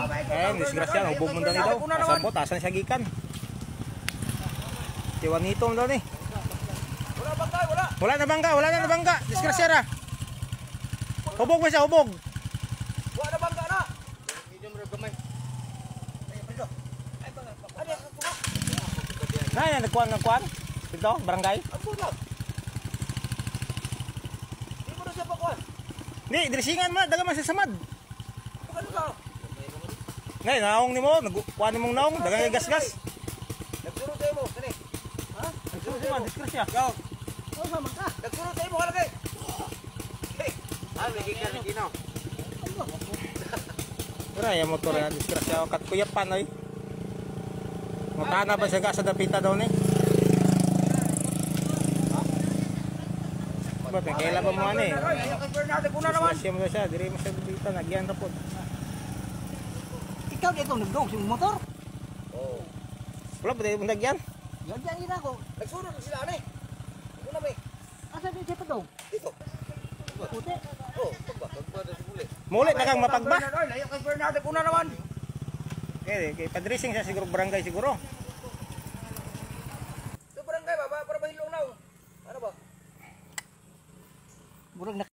Ayun, disgrasya, hubog mo daw ni daw. Asan po, tasan siya gikan. Tiwanito mo daw ni. Wala bangka, wala. Wala na nabangga. Disgrasya ra. Hubog mo siya, hubog. Wala na bangka na. Medium ra gamay. Nay, nagkuan. Ito, barangay. Apo na. Di mo na siya pakuan. Ni, drisingan mo, daga man sa samad. Ano ka? Nay, naong ni mo, nagkuan ni mong naong, daga kay gas-gas. Nagturo tayo mo, kani. Ha? Nagsusi man, disgrasya. Ikaw. Oh, sama ka. Nagturo tayo mo kalagay. May gikan ni Gino. Wala, yung motor na disgrasya. Kat kuyapan ay. Matana ba siya sa dapita daw ni? Ba't may kailan pa mo ano eh? Disgrasya mo siya, diri mo siya dapita, nagyan na po. Ikaw dito nagdog sa motor? Oh. Wala ba tayo nagyan? Yan ina ko. Nagsunod sila ani. Ano na ba? Asa di siya padong? Dito. Puti. Oh, pagba sa muli. Muli na kang mapagba. Layo kay Bernardo kuna naman. Kaya, padressing siya siguro barangay siguro.